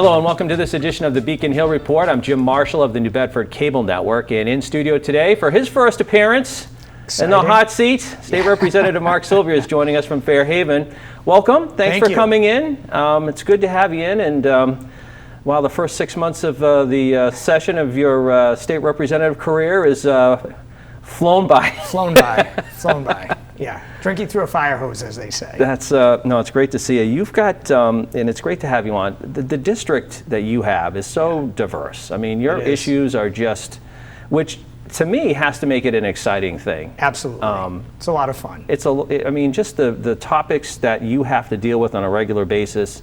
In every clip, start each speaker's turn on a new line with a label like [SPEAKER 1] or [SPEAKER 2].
[SPEAKER 1] Hello and welcome to this edition of the Beacon Hill Report. I'm Jim Marshall of the New Bedford Cable Network, and in studio today for his first appearance in the hot seat, State Representative Mark Sylvia is joining us from Fairhaven. Welcome. Thanks for coming in. It's good to have you in, and while the first 6 months of the session of your state representative career is flown by.
[SPEAKER 2] Flown by. Yeah, drinking through a fire hose, as they say.
[SPEAKER 1] That's no, it's great to see you. You've got, and it's great to have you on. The district that you have is so diverse. I mean, your issues are just, which to me has to make it an exciting thing.
[SPEAKER 2] Absolutely, it's a lot of fun.
[SPEAKER 1] I mean, just the topics that you have to deal with on a regular basis.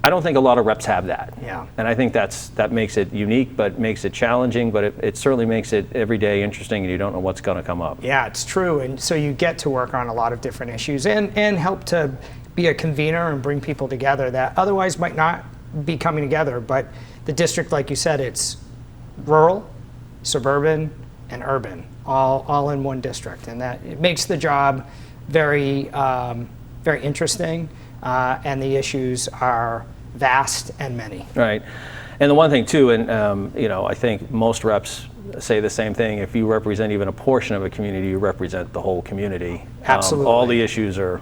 [SPEAKER 1] I don't think a lot of reps have that.
[SPEAKER 2] Yeah.
[SPEAKER 1] And I think that makes it unique, but makes it challenging, but it certainly makes it every day interesting, and you don't know what's going to come up.
[SPEAKER 2] Yeah, it's true. And so you get to work on a lot of different issues and help to be a convener and bring people together that otherwise might not be coming together. But the district, like you said, it's rural, suburban, and urban, all in one district. And that it makes the job very, very interesting, and the issues are vast and many.
[SPEAKER 1] Right. And the one thing too, and you know, I think most reps say the same thing, if you represent even a portion of a community, you represent the whole community.
[SPEAKER 2] Absolutely.
[SPEAKER 1] All the issues are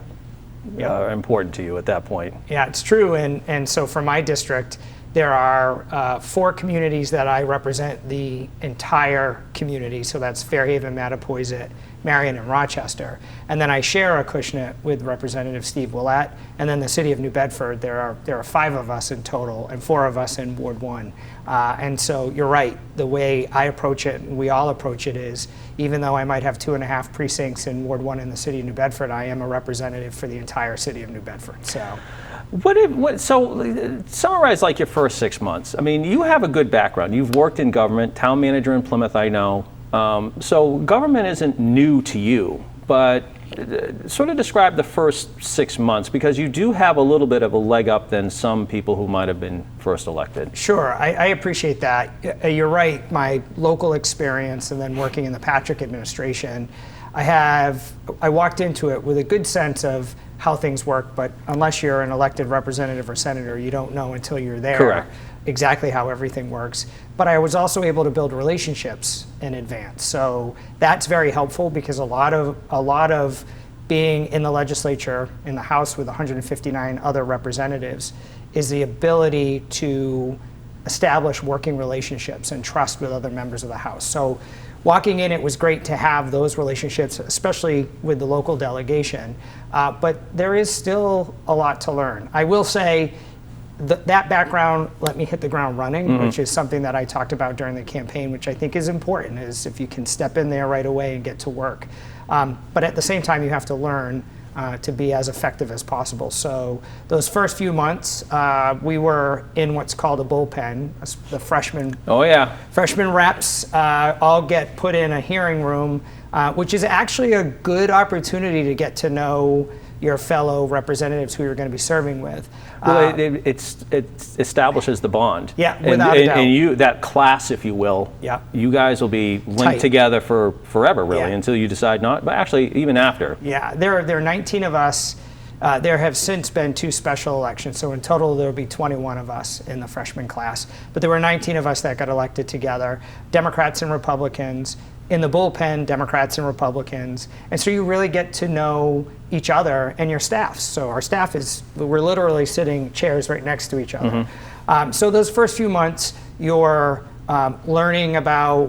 [SPEAKER 1] important to you at that point.
[SPEAKER 2] Yeah, it's true. And so for my district, there are 4 communities that I represent the entire community. So that's Fairhaven, Mattapoisett, Marion, and Rochester. And then I share a Acushnet with Representative Steve Willett. And then the city of New Bedford, there are 5 of us in total and 4 of us in Ward 1. And so you're right, the way I approach it, and we all approach it, is even though I might have 2.5 precincts in Ward 1 in the city of New Bedford, I am a representative for the entire city of New Bedford. So.
[SPEAKER 1] So summarize like your first 6 months. I mean, you have a good background. You've worked in government, town manager in Plymouth, I know. So government isn't new to you, but sort of describe the first 6 months, because you do have a little bit of a leg up than some people who might have been first elected.
[SPEAKER 2] Sure, I appreciate that. You're right, my local experience and then working in the Patrick administration, I walked into it with a good sense of how things work, but unless you're an elected representative or senator, you don't know until you're there.
[SPEAKER 1] Correct.
[SPEAKER 2] Exactly how everything works. But I was also able to build relationships in advance. So that's very helpful, because a lot of being in the legislature, in the House with 159 other representatives, is the ability to establish working relationships and trust with other members of the House. So walking in, it was great to have those relationships, especially with the local delegation. But there is still a lot to learn. I will say that background let me hit the ground running, which is something that I talked about during the campaign, which I think is important, is if you can step in there right away and get to work. But at the same time, you have to learn to be as effective as possible. So those first few months, we were in what's called a bullpen. The freshmen reps all get put in a hearing room, which is actually a good opportunity to get to know your fellow representatives who you're going to be serving with.
[SPEAKER 1] Well, it establishes the bond.
[SPEAKER 2] Yeah, without a doubt.
[SPEAKER 1] And you, that class, if you will, you guys will be linked together for forever, really, until you decide not, but actually even after.
[SPEAKER 2] Yeah, there are 19 of us. There have since been 2 special elections, so in total there will be 21 of us in the freshman class. But there were 19 of us that got elected together, Democrats and Republicans. In the bullpen, Democrats and Republicans. And so you really get to know each other and your staffs. So our staff we're literally sitting chairs right next to each other. So those first few months, you're learning about,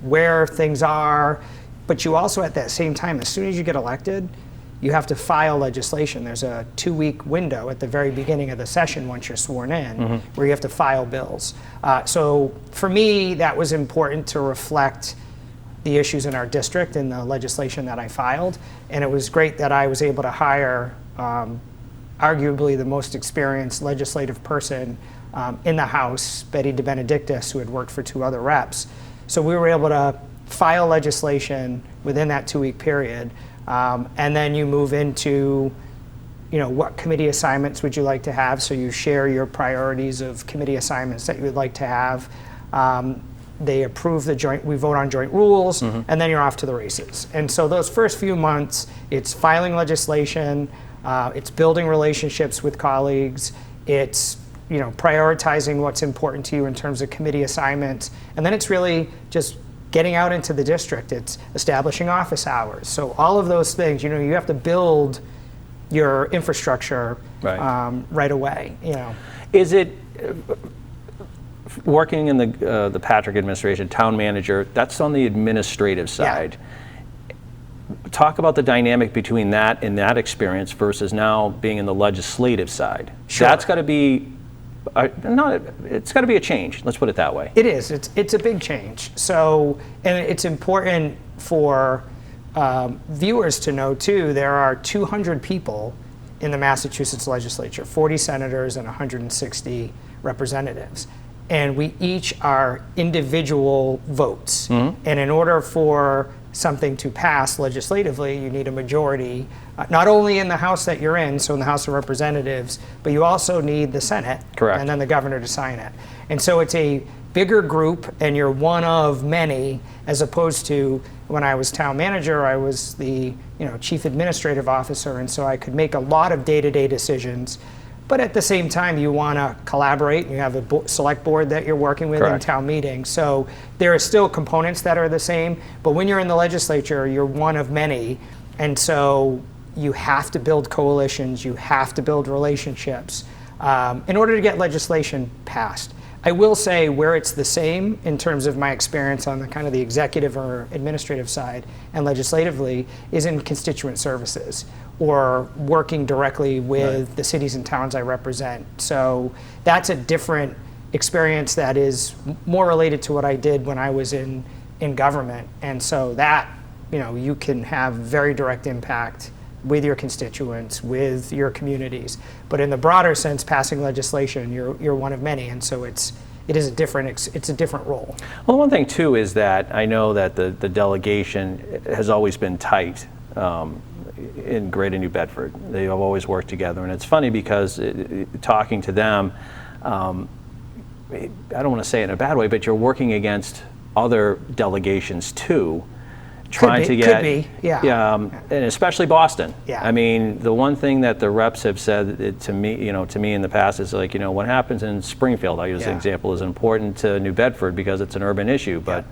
[SPEAKER 2] where things are, but you also at that same time, as soon as you get elected, you have to file legislation. There's a 2-week window at the very beginning of the session once you're sworn in, where you have to file bills. So for me, that was important to reflect the issues in our district and the legislation that I filed. And it was great that I was able to hire arguably the most experienced legislative person in the House, Betty DeBenedictis, who had worked for 2 other reps. So we were able to file legislation within that 2-week period. And then you move into, what committee assignments would you like to have? So you share your priorities of committee assignments that you would like to have. They approve we vote on joint rules, and then you're off to the races. And so those first few months, it's filing legislation, it's building relationships with colleagues, it's prioritizing what's important to you in terms of committee assignments. And then it's really just getting out into the district. It's establishing office hours. So all of those things, you have to build your infrastructure right away.
[SPEAKER 1] Is it working in the Patrick administration, town manager? That's on the administrative side. Talk about the dynamic between that and that experience versus now being in the legislative side.
[SPEAKER 2] Sure.
[SPEAKER 1] That's got to be it's got to be a change. Let's put it that way.
[SPEAKER 2] It is. It's a big change. So, and it's important for viewers to know too. There are 200 people in the Massachusetts legislature, 40 senators and 160 representatives, and we each are individual votes. And in order for something to pass legislatively, you need a majority, not only in the House that you're in, so in the House of Representatives, but you also need the Senate.
[SPEAKER 1] Correct.
[SPEAKER 2] And then the governor to sign it. And so it's a bigger group, and you're one of many, as opposed to when I was town manager, I was the chief administrative officer, and so I could make a lot of day-to-day decisions. But at the same time, you want to collaborate, and you have a select board that you're working with in town meetings. So there are still components that are the same, but when you're in the legislature, you're one of many. And so you have to build coalitions, you have to build relationships in order to get legislation passed. I will say where it's the same in terms of my experience on the kind of the executive or administrative side and legislatively is in constituent services or working directly with the cities and towns I represent. So that's a different experience that is more related to what I did when I was in government. And so that, you can have very direct impact with your constituents, with your communities. But in the broader sense, passing legislation, you're one of many, and so it's a different role.
[SPEAKER 1] Well, one thing too is that I know that the delegation has always been tight in Greater New Bedford. They have always worked together, and it's funny because talking to them, I don't want to say it in a bad way, but you're working against other delegations too. Trying to get, and especially Boston. I mean, the one thing that the reps have said to me in the past is like, what happens in Springfield, I use the example, is important to New Bedford because it's an urban issue. But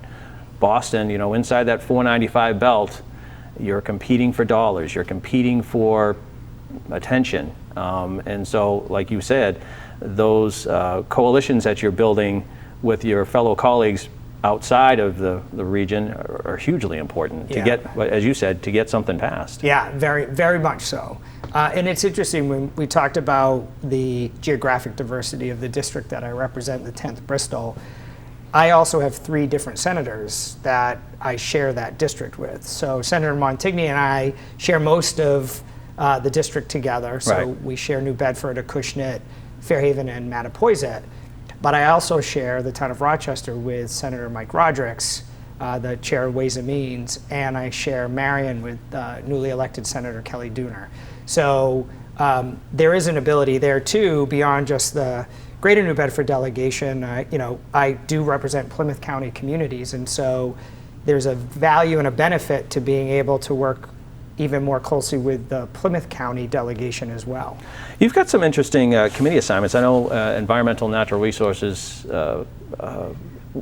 [SPEAKER 1] Boston, inside that 495 belt, you're competing for dollars, you're competing for attention, and so, like you said, those coalitions that you're building with your fellow colleagues outside of the region are hugely important to get, as you said, to get something passed.
[SPEAKER 2] Yeah, very, very much so. And it's interesting when we talked about the geographic diversity of the district that I represent, the 10th Bristol. I also have 3 different senators that I share that district with. So Senator Montigny and I share most of the district together. So we share New Bedford, Acushnet, Fairhaven, and Mattapoisett. But I also share the town of Rochester with Senator Mike Rodrigues, the chair of Ways and Means, and I share Marion with newly elected Senator Kelly Dooner. So there is an ability there too, beyond just the Greater New Bedford delegation. I do represent Plymouth County communities, and so there's a value and a benefit to being able to work even more closely with the Plymouth County delegation as well.
[SPEAKER 1] You've got some interesting committee assignments. I know environmental natural resources,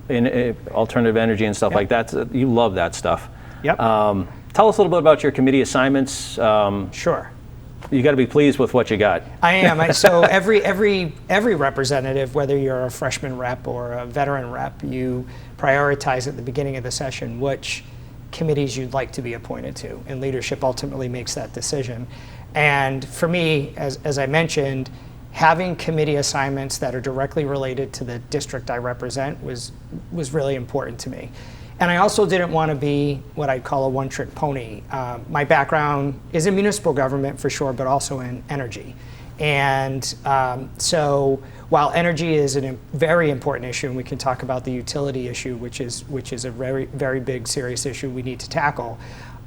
[SPEAKER 1] in alternative energy and stuff like that. You love that stuff.
[SPEAKER 2] Yep.
[SPEAKER 1] Tell us a little bit about your committee assignments.
[SPEAKER 2] Sure.
[SPEAKER 1] You got to be pleased with what you got.
[SPEAKER 2] I am. So every representative, whether you're a freshman rep or a veteran rep, you prioritize at the beginning of the session which committees you'd like to be appointed to, and leadership ultimately makes that decision. And for me, as I mentioned, having committee assignments that are directly related to the district I represent was really important to me. And I also didn't want to be what I'd call a one-trick pony. My background is in municipal government for sure, but also in energy. And so while energy is a very important issue, and we can talk about the utility issue, which is a very, very big, serious issue we need to tackle,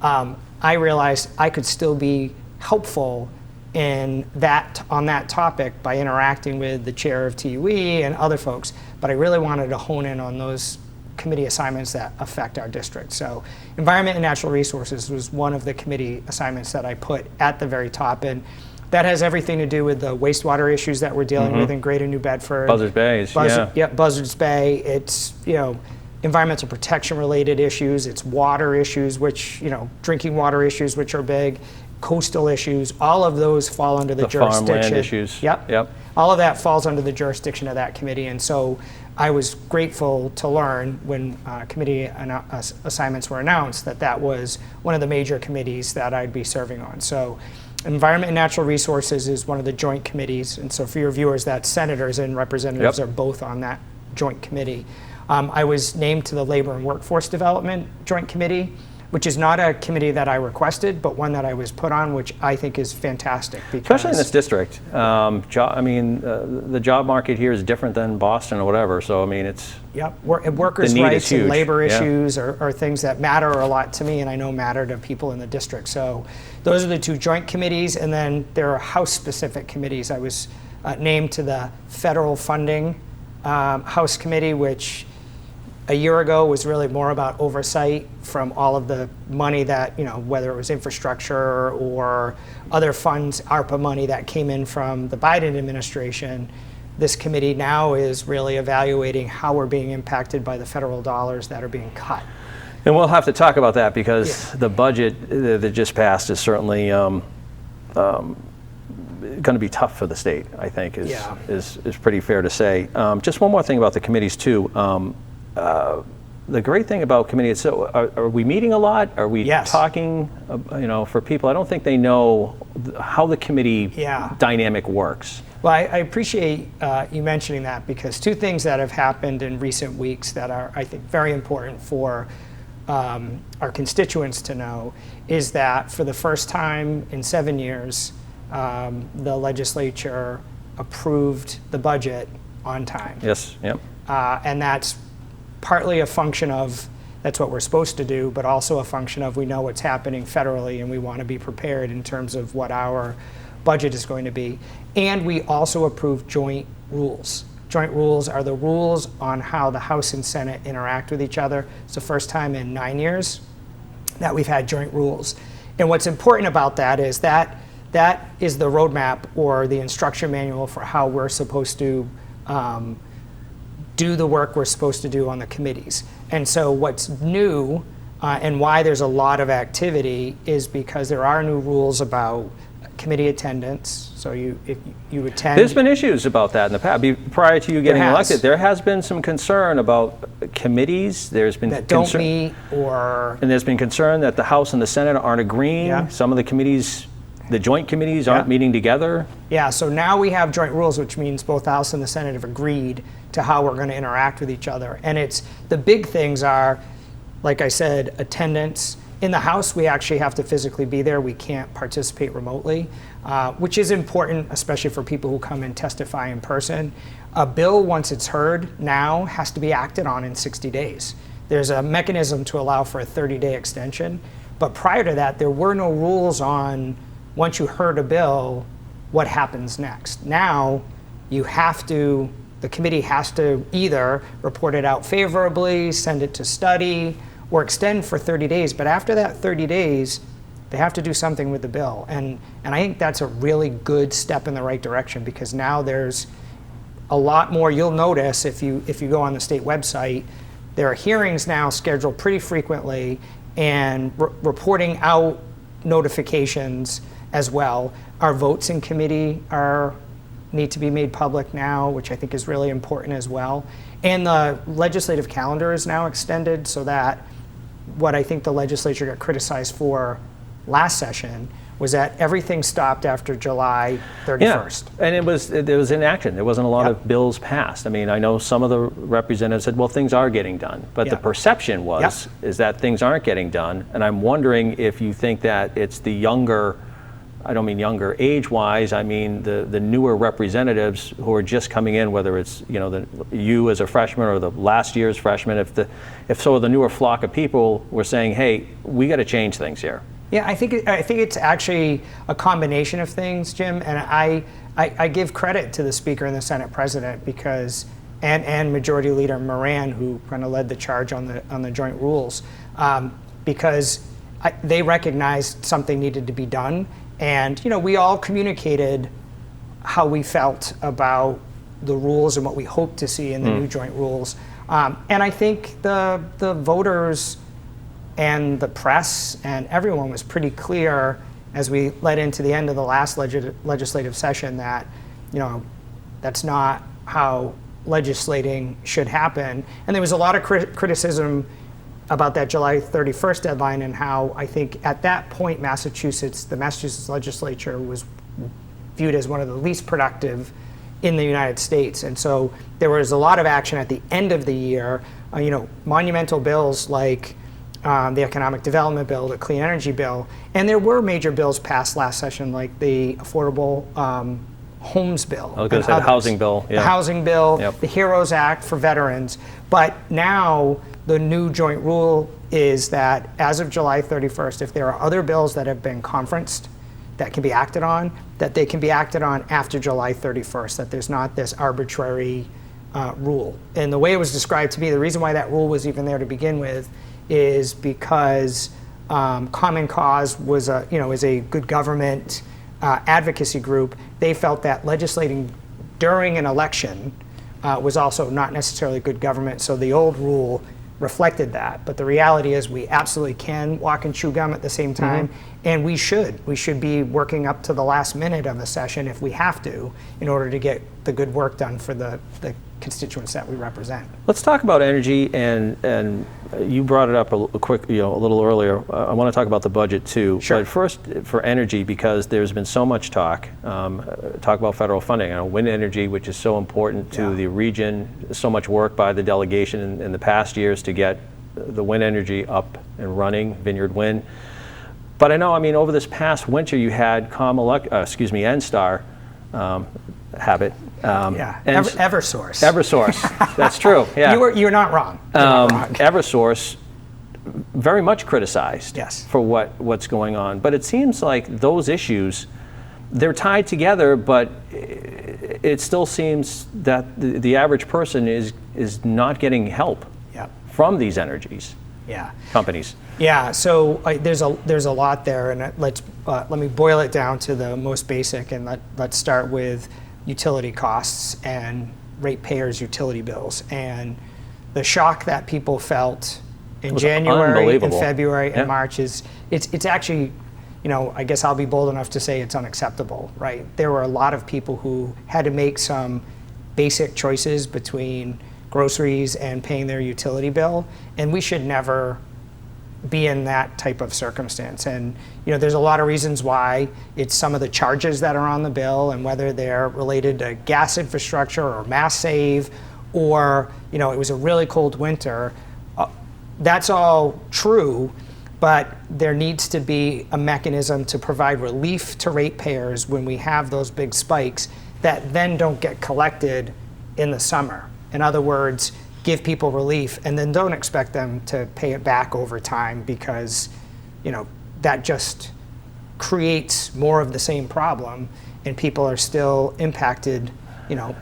[SPEAKER 2] I realized I could still be helpful on that topic by interacting with the chair of TUE and other folks, but I really wanted to hone in on those committee assignments that affect our district. So environment and natural resources was one of the committee assignments that I put at the very top, and That has everything to do with the wastewater issues that we're dealing with in Greater New Bedford.
[SPEAKER 1] Buzzards Bay, yeah.
[SPEAKER 2] Yep, Buzzards Bay. It's, environmental protection related issues. It's water issues, which, drinking water issues, which are big. Coastal issues. All of those fall under the jurisdiction.
[SPEAKER 1] Farmland issues.
[SPEAKER 2] Yep. All of that falls under the jurisdiction of that committee. And so I was grateful to learn when committee assignments were announced that was one of the major committees that I'd be serving on. So Environment and Natural Resources is one of the joint committees. And so for your viewers, that senators and representatives are both on that joint committee. I was named to the Labor and Workforce Development Joint Committee, which is not a committee that I requested, but one that I was put on, which I think is fantastic.
[SPEAKER 1] Especially in this district. The job market here is different than Boston or whatever, so it's...
[SPEAKER 2] Yep, workers' rights and labor issues are things that matter a lot to me, and I know matter to people in the district. So those are the two joint committees, and then there are House-specific committees. I was named to the Federal Funding House Committee, which a year ago was really more about oversight from all of the money that, whether it was infrastructure or other funds, ARPA money that came in from the Biden administration. This committee now is really evaluating how we're being impacted by the federal dollars that are being cut.
[SPEAKER 1] And we'll have to talk about that because the budget that just passed is certainly going to be tough for the state, I think, is pretty fair to say. Just one more thing about the committees, too. The great thing about committee, so are we meeting a lot? Are we talking, for people? I don't think they know how the committee dynamic works.
[SPEAKER 2] Well, I appreciate you mentioning that because two things that have happened in recent weeks that are, I think, very important for our constituents to know is that for the first time in 7 years, the legislature approved the budget on time.
[SPEAKER 1] Yes, yep.
[SPEAKER 2] And that's partly a function of that's what we're supposed to do, but also a function of we know what's happening federally and we want to be prepared in terms of what our budget is going to be. And we also approved joint rules. Joint rules are the rules on how the House and Senate interact with each other. It's the first time in 9 years that we've had joint rules. And what's important about that is that is the roadmap or the instruction manual for how we're supposed to do the work we're supposed to do on the committees. And so what's new and why there's a lot of activity is because there are new rules about committee attendance. So if you attend...
[SPEAKER 1] There's been issues about that in the past. Prior to you getting elected, there has been some concern about committees. There's been
[SPEAKER 2] that don't meet or...
[SPEAKER 1] And there's been concern that the House and the Senate aren't agreeing. Yeah. Some of the committees, the joint committees aren't meeting together. Yeah,
[SPEAKER 2] so now we have joint rules, which means both the House and the Senate have agreed to how we're going to interact with each other. And the big things are, like I said, attendance. In the House, we actually have to physically be there. We can't participate remotely, which is important, especially for people who come and testify in person. A bill, once it's heard now, has to be acted on in 60 days. There's a mechanism to allow for a 30-day extension. But prior to that, there were no rules on, once you heard a bill, what happens next. Now, the committee has to either report it out favorably, send it to study, or extend for 30 days. But after that 30 days, they have to do something with the bill. And I think that's a really good step in the right direction because now there's a lot more. You'll notice if you go on the state website, there are hearings now scheduled pretty frequently and reporting out notifications as well. Our votes in committee need to be made public now, which I think is really important as well. And the legislative calendar is now extended so that what I think the legislature got criticized for last session was that everything stopped after July 31st.
[SPEAKER 1] Yeah, and it was inaction. There wasn't a lot of bills passed. I mean, I know some of the representatives said, well, things are getting done. But the perception is that things aren't getting done. And I'm wondering if you think that it's the younger, I don't mean younger age-wise, I mean the newer representatives who are just coming in, whether it's you as a freshman or the last year's freshman, if the newer flock of people were saying, hey, we got to change things here.
[SPEAKER 2] Yeah, I think it's actually a combination of things, Jim, and I give credit to the Speaker and the Senate President because and Majority Leader Moran, who kind of led the charge on the joint rules, because they recognized something needed to be done. And we all communicated how we felt about the rules and what we hope to see in the new joint rules. And I think the voters and the press and everyone was pretty clear as we led into the end of the last legislative session that, that's not how legislating should happen. And there was a lot of criticism about that July 31st deadline and how I think at that point the Massachusetts legislature was viewed as one of the least productive in the United States. And so there was a lot of action at the end of the year, monumental bills like the Economic Development Bill, the Clean Energy Bill, and there were major bills passed last session like the Affordable Homes Bill.
[SPEAKER 1] I was going to say the housing bill.
[SPEAKER 2] Yeah. The housing bill, the HEROES Act for veterans. But now the new joint rule is that as of July 31st, if there are other bills that have been conferenced that can be acted on, that they can be acted on after July 31st, that there's not this arbitrary rule. And the way it was described to me, the reason why that rule was even there to begin with is because Common Cause was is a good government advocacy group. They felt that legislating during an election was also not necessarily good government, so the old rule reflected that. But the reality is we absolutely can walk and chew gum at the same time, and we should. We should be working up to the last minute of a session if we have to in order to get the good work done for the constituents that we represent.
[SPEAKER 1] Let's talk about energy, and you brought it up a little earlier. I want to talk about the budget too.
[SPEAKER 2] Sure.
[SPEAKER 1] But first, for energy, because there's been so much talk about federal funding. Wind energy, which is so important to the region. So much work by the delegation in the past years to get the wind energy up and running, Vineyard Wind. But I know, over this past winter, you had NSTAR habit.
[SPEAKER 2] Eversource.
[SPEAKER 1] Eversource, that's true. Yeah,
[SPEAKER 2] you're not wrong.
[SPEAKER 1] Eversource, very much criticized for what's going on. But it seems like those issues, they're tied together. But it still seems that the average person is not getting help from these companies.
[SPEAKER 2] Yeah. So there's a lot there, and let me boil it down to the most basic, and let's start with utility costs and ratepayers' utility bills. And the shock that people felt in January and February and March it's actually, I guess I'll be bold enough to say it's unacceptable, right? There were a lot of people who had to make some basic choices between groceries and paying their utility bill, and we should never be in that type of circumstance. And there's a lot of reasons why. It's some of the charges that are on the bill and whether they're related to gas infrastructure or mass save, or it was a really cold winter. That's all true, but there needs to be a mechanism to provide relief to ratepayers when we have those big spikes that then don't get collected in the summer. In other words, give people relief and then don't expect them to pay it back over time, because that just creates more of the same problem and people are still impacted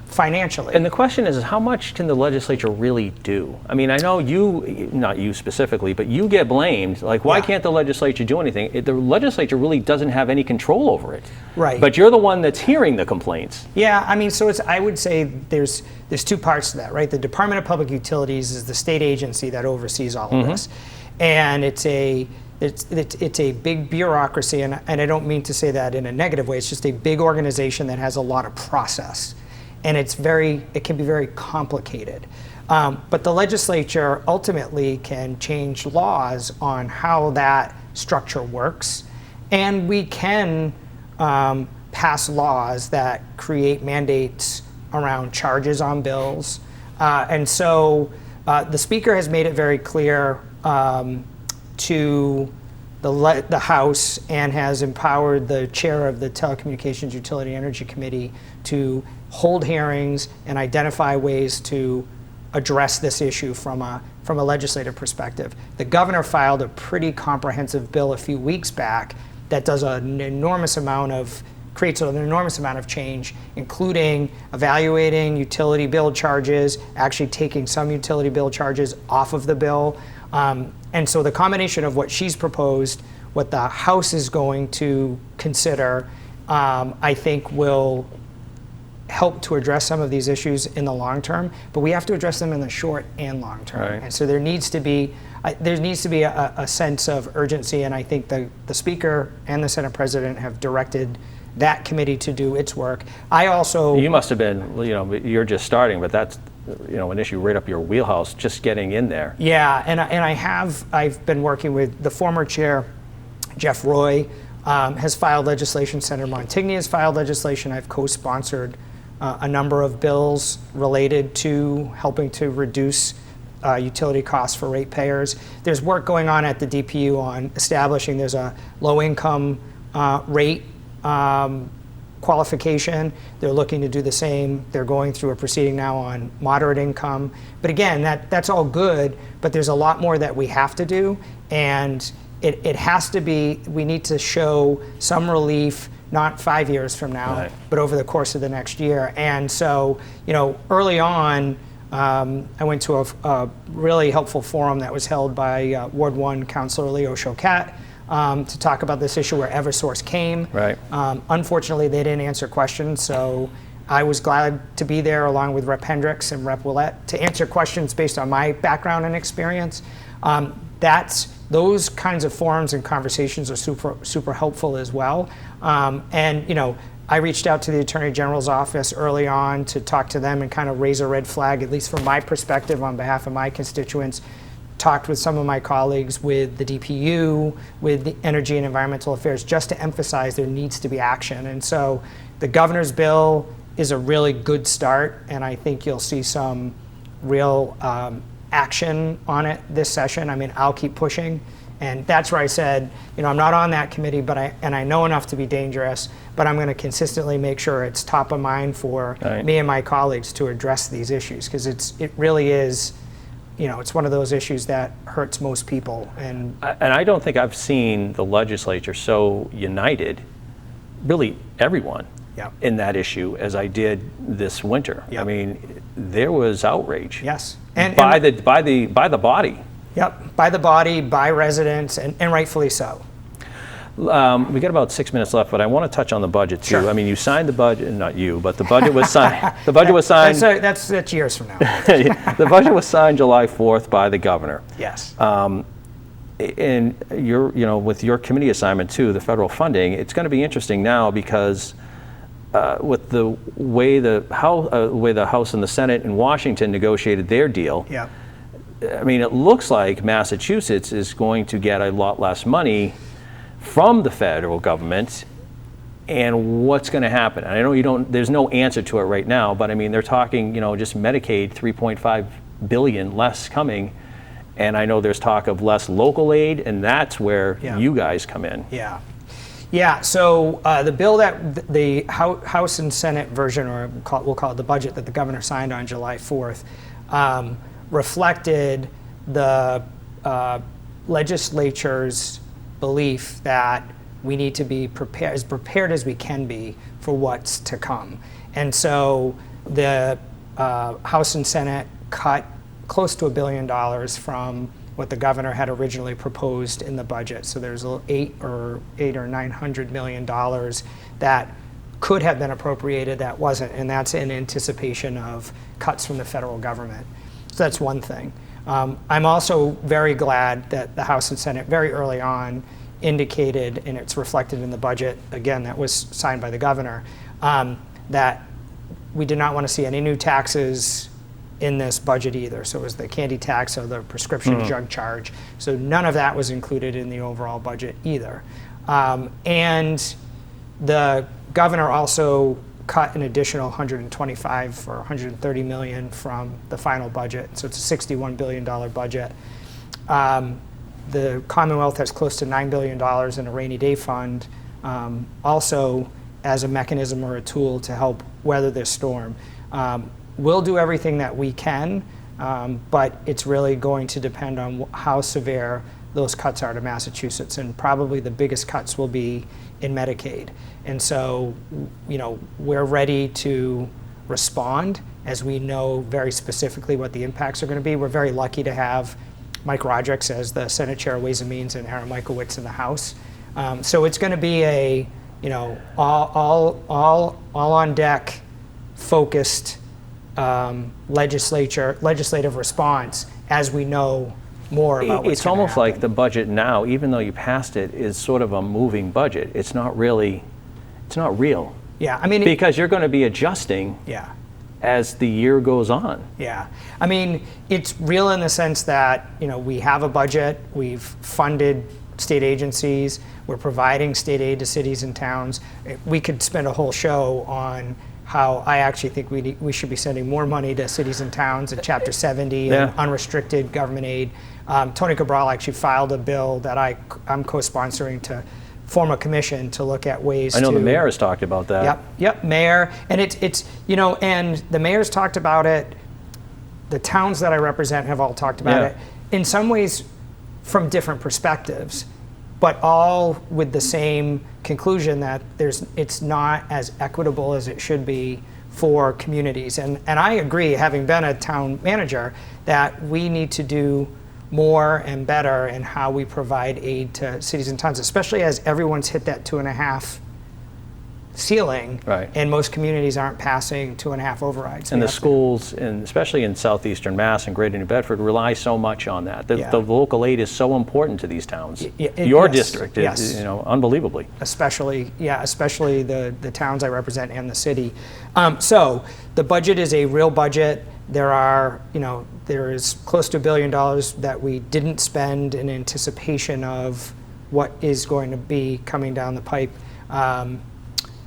[SPEAKER 2] financially.
[SPEAKER 1] And the question is how much can the legislature really do? I know not you specifically, but you get blamed. Like, why can't the legislature do anything? The legislature really doesn't have any control over it.
[SPEAKER 2] Right.
[SPEAKER 1] But you're the one that's hearing the complaints.
[SPEAKER 2] Yeah, so I would say there's two parts to that, right? The Department of Public Utilities is the state agency that oversees all of this. And it's a big bureaucracy, and I don't mean to say that in a negative way. It's just a big organization that has a lot of process. And it can be very complicated. But the legislature ultimately can change laws on how that structure works. And we can pass laws that create mandates around charges on bills. And so the Speaker has made it very clear to the House and has empowered the chair of the Telecommunications Utility Energy Committee to hold hearings and identify ways to address this issue from a legislative perspective. The governor filed a pretty comprehensive bill a few weeks back that does creates an enormous amount of change, including evaluating utility bill charges, actually taking some utility bill charges off of the bill. And so the combination of what she's proposed what the House is going to consider, I think will help to address some of these issues in the long term, but we have to address them in the short and long term.
[SPEAKER 1] Right.
[SPEAKER 2] And so there needs to be a sense of urgency, and I think the Speaker and the Senate President have directed that committee to do its work. I also...
[SPEAKER 1] You must have been, you're just starting, but that's, an issue right up your wheelhouse, just getting in there.
[SPEAKER 2] Yeah, and I've been working with the former chair, Jeff Roy, has filed legislation. Senator Montigny has filed legislation. I've co-sponsored a number of bills related to helping to reduce utility costs for ratepayers. There's work going on at the DPU on establishing there's a low-income rate qualification. They're looking to do the same. They're going through a proceeding now on moderate income. But again, that's all good, but there's a lot more that we have to do, and it has to be, we need to show some relief, not 5 years from now,
[SPEAKER 1] right,
[SPEAKER 2] but over the course of the next year. And so, early on, I went to a really helpful forum that was held by Ward 1 Councilor Leo Choquette to talk about this issue where Eversource came.
[SPEAKER 1] Right.
[SPEAKER 2] Unfortunately, they didn't answer questions, so I was glad to be there along with Rep. Hendricks and Rep. Willett to answer questions based on my background and experience. Those kinds of forums and conversations are super helpful as well. I reached out to the Attorney General's office early on to talk to them and kind of raise a red flag, at least from my perspective on behalf of my constituents. Talked with some of my colleagues with the DPU, with the Energy and Environmental Affairs, just to emphasize there needs to be action. And so the governor's bill is a really good start, and I think you'll see some real action on it this session. I mean, I'll keep pushing. And that's where I said, I'm not on that committee, but I know enough to be dangerous, but I'm going to consistently make sure it's top of mind for me and my colleagues to address these issues, because it really is, it's one of those issues that hurts most people. And
[SPEAKER 1] I don't think I've seen the legislature so united, really everyone, in that issue as I did this winter. I mean, there was outrage.
[SPEAKER 2] Yes.
[SPEAKER 1] By the body.
[SPEAKER 2] Yep, by the body, by residents, and rightfully so.
[SPEAKER 1] We got about 6 minutes left, but I want to touch on the budget too.
[SPEAKER 2] Sure.
[SPEAKER 1] I mean, you signed the budget, not you, but the budget was signed. The budget was signed.
[SPEAKER 2] That's years from now.
[SPEAKER 1] The budget was signed July 4th by the governor.
[SPEAKER 2] Yes.
[SPEAKER 1] And with your committee assignment too, the federal funding, it's going to be interesting now because with the way the House and the Senate in Washington negotiated their deal.
[SPEAKER 2] Yeah.
[SPEAKER 1] I mean, it looks like Massachusetts is going to get a lot less money from the federal government, and what's going to happen? And I know there's no answer to it right now, but I mean, they're talking, just Medicaid, $3.5 billion less coming, and I know there's talk of less local aid, and that's where you guys come in.
[SPEAKER 2] Yeah. Yeah, so the bill that the House and Senate version, or we'll call it the budget that the governor signed on July 4th, reflected the legislature's belief that we need to be prepared as we can be for what's to come. And so the House and Senate cut close to $1 billion from what the governor had originally proposed in the budget. So there's $800 or $900 million that could have been appropriated that wasn't, and that's in anticipation of cuts from the federal government. So that's one thing. I'm also very glad that the House and Senate very early on indicated, and it's reflected in the budget, again, that was signed by the governor, that we did not want to see any new taxes in this budget either. So it was the candy tax or the prescription drug charge. So none of that was included in the overall budget either. And the governor also cut an additional $125 or $130 million from the final budget. So it's a $61 billion budget. The Commonwealth has close to $9 billion in a rainy day fund, also as a mechanism or a tool to help weather this storm. We'll do everything that we can, but it's really going to depend on how severe those cuts are to Massachusetts, and probably the biggest cuts will be in Medicaid. And so, we're ready to respond as we know very specifically what the impacts are going to be. We're very lucky to have Mike Roderick as the Senate Chair of Ways and Means and Aaron Michaelwitz in the House. So it's going to be a, all on deck focused legislative response as we know more about what's
[SPEAKER 1] It's almost like the budget now, even though you passed it, is sort of a moving budget. It's not real.
[SPEAKER 2] Yeah, I mean,
[SPEAKER 1] because you're going to be adjusting as the year goes on.
[SPEAKER 2] Yeah, I mean, it's real in the sense that, we have a budget, we've funded state agencies, we're providing state aid to cities and towns. We could spend a whole show on how I actually think we should be sending more money to cities and towns in Chapter 70 and unrestricted government aid. Tony Cabral actually filed a bill that I'm co-sponsoring to form a commission to look at ways to...
[SPEAKER 1] I know the mayor has talked about that.
[SPEAKER 2] Yep, mayor. And it's and the mayor's talked about it. The towns that I represent have all talked about it. In some ways from different perspectives, but all with the same conclusion that it's not as equitable as it should be for communities. And I agree, having been a town manager, that we need to do more and better in how we provide aid to cities and towns, especially as everyone's hit that 2.5 ceiling, and most communities aren't passing 2.5 overrides.
[SPEAKER 1] And the schools, especially in southeastern Mass and Greater New Bedford, rely so much on that. The local aid is so important to these towns. Your district is, unbelievably.
[SPEAKER 2] Especially the towns I represent and the city. So the budget is a real budget. There is close to $1 billion that we didn't spend in anticipation of what is going to be coming down the pipe.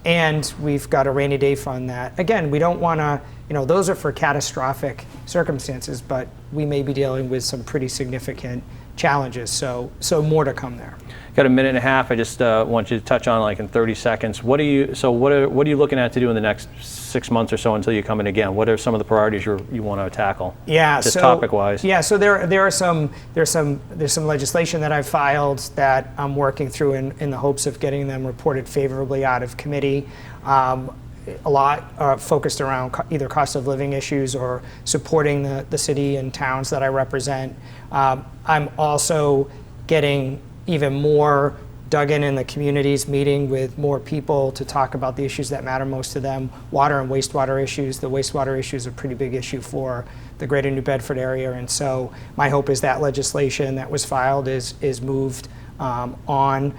[SPEAKER 2] And we've got a rainy day fund that, again, we don't want to, those are for catastrophic circumstances, but we may be dealing with some pretty significant challenges. So more to come there.
[SPEAKER 1] Got a minute and a half. I just want you to touch on, like, in 30 seconds. What are you looking at to do in the next 6 months or so until you come in again? What are some of the priorities you want to tackle? Just topic-wise.
[SPEAKER 2] Yeah. So there's some legislation that I've filed that I'm working through in the hopes of getting them reported favorably out of committee. A lot focused around either cost of living issues or supporting the city and towns that I represent. I'm also getting even more dug in the communities, meeting with more people to talk about the issues that matter most to them. Water and wastewater issues. The wastewater issue is a pretty big issue for the Greater New Bedford area, and so my hope is that legislation that was filed is moved on.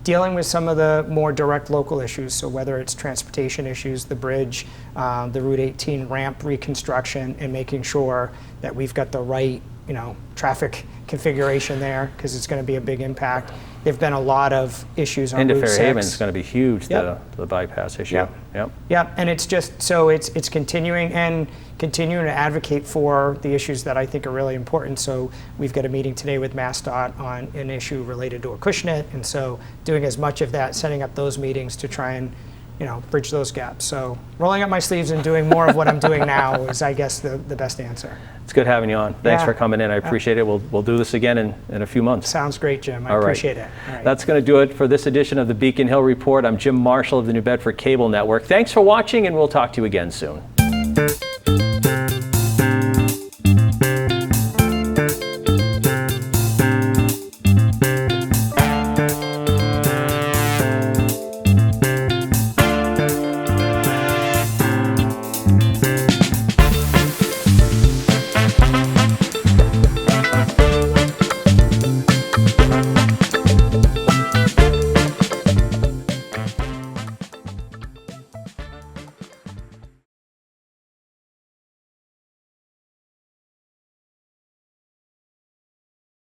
[SPEAKER 2] Dealing with some of the more direct local issues, so whether it's transportation issues, the bridge, the Route 18 ramp reconstruction, and making sure that we've got the right traffic configuration there, because it's going to be a big impact. There've been a lot of issues on Route 6.
[SPEAKER 1] Into Fairhaven is going to be huge, the bypass issue.
[SPEAKER 2] Yep, and it's just, so it's continuing to advocate for the issues that I think are really important. So we've got a meeting today with MassDOT on an issue related to Acushnet, and so doing as much of that, setting up those meetings to try and bridge those gaps. So rolling up my sleeves and doing more of what I'm doing now is, I guess, the best answer.
[SPEAKER 1] It's good having you on. Thanks for coming in. I appreciate it. We'll do this again in a few months.
[SPEAKER 2] Sounds great, Jim. I appreciate it. All right.
[SPEAKER 1] That's going to do it for this edition of the Beacon Hill Report. I'm Jim Marshall of the New Bedford Cable Network. Thanks for watching, and we'll talk to you again soon.